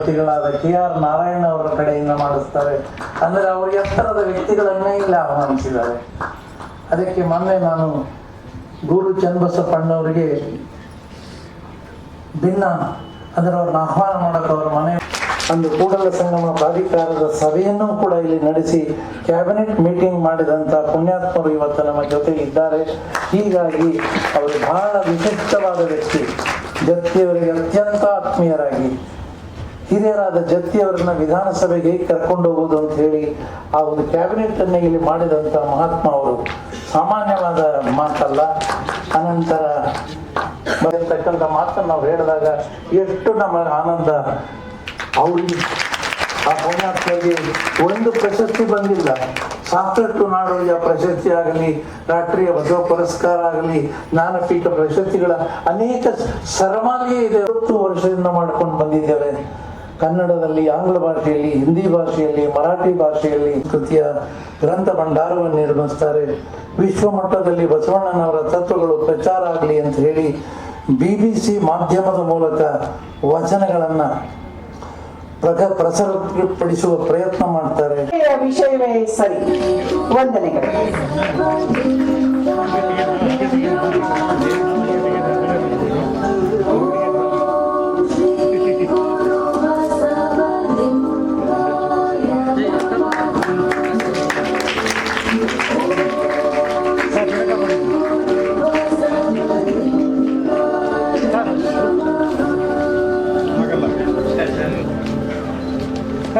ವ್ಯಕ್ತಿಗಳಾದ KR Narayana ಅವರ ಕಡೆಯಿಂದ ಮಾಡಿಸ್ತಾರೆ. ಅಂದರೆ ಅವರು ಎತ್ತರದ ವ್ಯಕ್ತಿಗಳನ್ನೇ ಇಲ್ಲಿ ಆಹ್ವಾನಿಸಿದ್ದಾರೆ. ಅದಕ್ಕೆ ಮೊನ್ನೆ ನಾನು ಗೂರು ಚನ್ನಬಸಪ್ಪಣ್ಣವರಿಗೆ ಭಿನ್ನ ಅಂದರೆ ಅವ್ರನ್ನ ಆಹ್ವಾನ ಮಾಡೋಕೆ ಅವರ ಮನೆ ಒಂದು ಕೂಡಲ ಸಂಗಮ ಪ್ರಾಧಿಕಾರದ ಸಭೆಯನ್ನು ಕೂಡ ಇಲ್ಲಿ ನಡೆಸಿ ಕ್ಯಾಬಿನೆಟ್ ಮೀಟಿಂಗ್ ಮಾಡಿದಂಥ ಪುಣ್ಯಾತ್ಮರು ಇವತ್ತು ನಮ್ಮ ಜೊತೆ ಇದ್ದಾರೆ. ಹೀಗಾಗಿ ಅವರು ಬಹಳ ವಿಶಿಷ್ಟವಾದ ವ್ಯಕ್ತಿ. ಜತ್ತಿಯವರಿಗೆ ಅತ್ಯಂತ ಆತ್ಮೀಯರಾಗಿ ಹಿರಿಯರಾದ ಜತ್ತಿಯವರನ್ನ ವಿಧಾನಸಭೆಗೆ ಕರ್ಕೊಂಡು ಹೋಗುವುದು ಅಂತ ಹೇಳಿ ಆ ಒಂದು ಕ್ಯಾಬಿನೆಟ್ ಅನ್ನು ಇಲ್ಲಿ ಮಾಡಿದಂಥ ಮಹಾತ್ಮ ಅವರು ಸಾಮಾನ್ಯವಾದ ಮಾತಲ್ಲ. ಅನಂತರ ಬರತಕ್ಕಂಥ ಮಾತನ್ನು ನಾವು ಹೇಳಿದಾಗ ಎಷ್ಟು ನಮಗೆ ಆನಂದ. ಅವ್ರಿಗೆ ಆ ಪುಣ್ಯಾತ್ಮಗೆ ಒಂದು ಪ್ರಶಸ್ತಿ ಬಂದಿಲ್ಲ. ಸಾಕಷ್ಟು ನಾಡೋಜ ಪ್ರಶಸ್ತಿ ಆಗಲಿ, ರಾಷ್ಟ್ರೀಯ ಬಸವ ಪುರಸ್ಕಾರ ಆಗಲಿ, ಜ್ಞಾನಪೀಠ ಪ್ರಶಸ್ತಿಗಳ ಅನೇಕ ಸರಮಾಲಿಯೇ ಇದೆ. 10 ವರ್ಷದಿಂದ ಮಾಡ್ಕೊಂಡು ಬಂದಿದ್ದೇವೆ. ಕನ್ನಡದಲ್ಲಿ, ಆಂಗ್ಲ ಭಾಷೆಯಲ್ಲಿ, ಹಿಂದಿ ಭಾಷೆಯಲ್ಲಿ, ಮರಾಠಿ ಭಾಷೆಯಲ್ಲಿ ಕೃತಿಯ ಗ್ರಂಥ ಭಂಡಾರವನ್ನು ನಿರ್ಮಿಸ್ತಾರೆ. ವಿಶ್ವ ಮಟ್ಟದಲ್ಲಿ ಬಸವಣ್ಣನವರ ತತ್ವಗಳು ಪ್ರಚಾರ ಆಗಲಿ ಅಂತ ಹೇಳಿ BBC ಮಾಧ್ಯಮದ ಮೂಲಕ ವಚನಗಳನ್ನ ಪ್ರಸಾರಪಡಿಸುವ ಪ್ರಯತ್ನ ಮಾಡ್ತಾರೆ. ವಿಷಯವೇ ಸರಿ. ವಂದನೆಗಳು.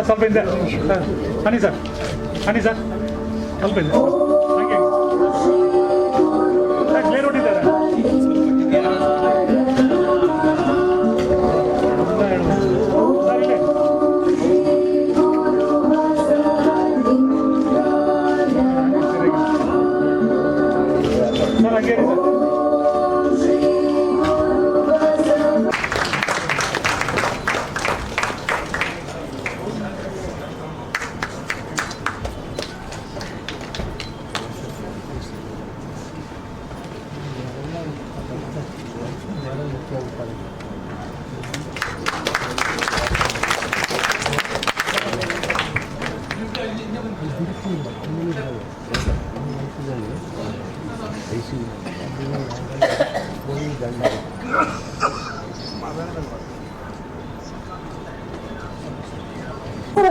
ಸ್ವಲ್ಪ ಹಿಂದೆ ಬನ್ನಿ ಸರ್, ಬನ್ನಿ ಸರ್, ಸ್ವಲ್ಪ ಹಿಂದೆ ಕ್ಲಿಯರ್ ಹೊಟ್ಟಿದ್ದಾರೆ. ಸರ್ ಹಂಗೆ ಸರ್.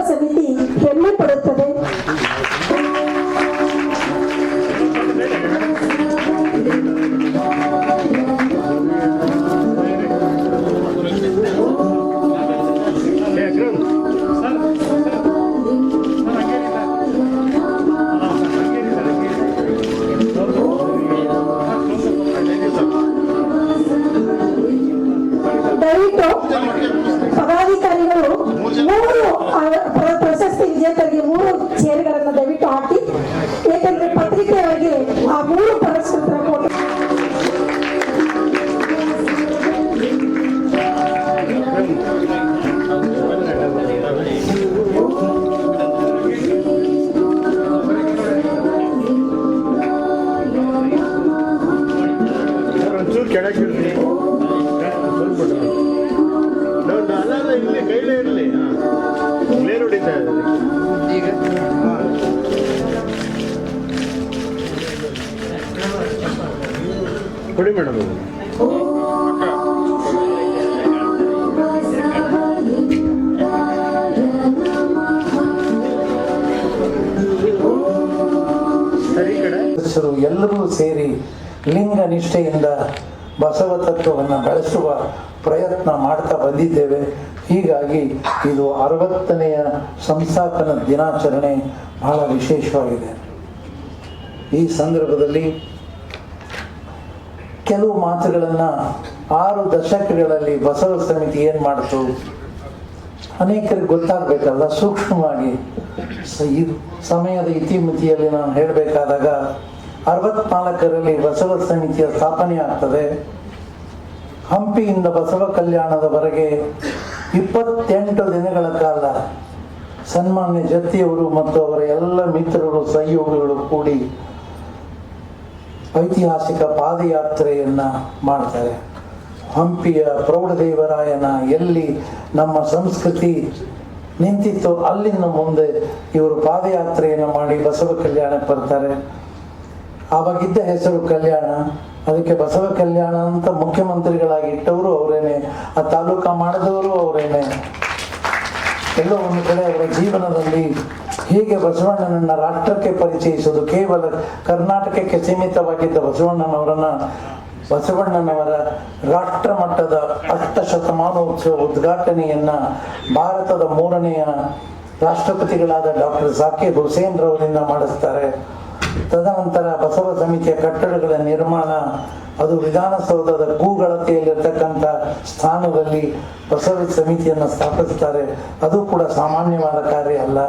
ಸಮಿತಿ ಹೆಮ್ಮೆ ಪಡುತ್ತದೆ. ದಯವಿಟ್ಟು ಪದಾಧಿಕಾರಿಗಳು 3 ಪ್ರಶಸ್ತಿ ವಿಜೇತರಿಗೆ 3 ಚೇರ್ಗಳನ್ನು ದಯವಿಟ್ಟು ಹಾಕಿ. ಏಕೆಂದ್ರೆ ಪತ್ರಿಕೆಯವರಿಗೆ ಆ 3 ಪುರಸ್ಕೃತರ ಫೋಟೋ ಇಲ್ಲಿ ಕೈಲೇ ಇರಲಿ. ಕ್ಲಿಯರ್ ಹೊಡಿತಾ ಇದ್ದಾರೆ ಈಗ. ಕೊಡಿ ಮೇಡಮ್. ಎಲ್ಲರೂ ಸೇರಿ ಲಿಂಗ ನಿಷ್ಠೆಯಿಂದ ಬಸವ ತತ್ವವನ್ನು ಬೆಳೆಸುವ ಪ್ರಯತ್ನ ಮಾಡ್ತಾ ಬಂದಿದ್ದೇವೆ. ಹೀಗಾಗಿ ಇದು 60ನೇ ಸಂಸ್ಥಾಪನಾ ದಿನಾಚರಣೆ ಬಹಳ ವಿಶೇಷವಾಗಿದೆ. ಈ ಸಂದರ್ಭದಲ್ಲಿ ಕೆಲವು ಮಾತುಗಳನ್ನು 6 ದಶಕಗಳಲ್ಲಿ ಬಸವ ಸಮಿತಿ ಏನು ಮಾಡಿತು ಅನೇಕರಿಗೆ ಗೊತ್ತಾಗಬೇಕಲ್ಲ. ಸೂಕ್ಷ್ಮವಾಗಿ ಈ ಸಮಯದ ಇತಿಮಿತಿಯಲ್ಲಿ ನಾನು ಹೇಳಬೇಕಾದಾಗ 64ರಲ್ಲಿ ಬಸವ ಸಮಿತಿಯ ಸ್ಥಾಪನೆ ಆಗ್ತದೆ. ಹಂಪಿಯಿಂದ ಬಸವ ಕಲ್ಯಾಣದವರೆಗೆ 28 ದಿನಗಳ ಕಾಲ ಸನ್ಮಾನ್ಯ ಜತ್ತಿಯವರು ಮತ್ತು ಅವರ ಎಲ್ಲ ಮಿತ್ರರು ಸಹಯೋಗಿಗಳು ಕೂಡಿ ಐತಿಹಾಸಿಕ ಪಾದಯಾತ್ರೆಯನ್ನ ಮಾಡ್ತಾರೆ. ಹಂಪಿಯ ಪ್ರೌಢದೇವರಾಯನ ಎಲ್ಲಿ ನಮ್ಮ ಸಂಸ್ಕೃತಿ ನಿಂತಿತ್ತು. ಅಲ್ಲಿಂದ ಮುಂದೆ ಇವರು ಪಾದಯಾತ್ರೆಯನ್ನು ಮಾಡಿ ಬಸವ ಕಲ್ಯಾಣಕ್ಕೆ ಬರ್ತಾರೆ. ಆವಾಗಿದ್ದ ಹೆಸರು ಕಲ್ಯಾಣ, ಅದಕ್ಕೆ ಬಸವ ಕಲ್ಯಾಣ ಅಂತ ಮುಖ್ಯಮಂತ್ರಿಗಳಾಗಿ ಇಟ್ಟವರು ಅವರೇನೆ, ಆ ತಾಲೂಕಾ ಮಾಡಿದವರು ಅವರೇನೆ. ಎಲ್ಲೋ ಒಂದು ಕಡೆ ಅವರ ಜೀವನದಲ್ಲಿ ಹೀಗೆ ಬಸವಣ್ಣನನ್ನ ರಾಷ್ಟ್ರಕ್ಕೆ ಪರಿಚಯಿಸುವುದು, ಕೇವಲ ಕರ್ನಾಟಕಕ್ಕೆ ಸೀಮಿತವಾಗಿದ್ದ ಬಸವಣ್ಣನವರ ರಾಷ್ಟ್ರ ಮಟ್ಟದ ಅಷ್ಟಶತಮಾನೋತ್ಸವ ಉದ್ಘಾಟನೆಯನ್ನ ಭಾರತದ 3ನೆಯ ರಾಷ್ಟ್ರಪತಿಗಳಾದ ಡಾಕ್ಟರ್ ಜಾಕಿರ್ ಹುಸೇನ್ ರವರಿಂದ ಮಾಡಿಸ್ತಾರೆ. ತದನಂತರ ಬಸವ ಸಮಿತಿಯ ಕಟ್ಟಡಗಳ ನಿರ್ಮಾಣ, ಅದು ವಿಧಾನಸೌಧದ ಕೂಗಳತೆಯಲ್ಲಿರ್ತಕ್ಕಂಥ ಸ್ಥಾನದಲ್ಲಿ ಬಸವ ಸಮಿತಿಯನ್ನು ಸ್ಥಾಪಿಸ್ತಾರೆ. ಅದು ಕೂಡ ಸಾಮಾನ್ಯವಾದ ಕಾರ್ಯ ಅಲ್ಲ.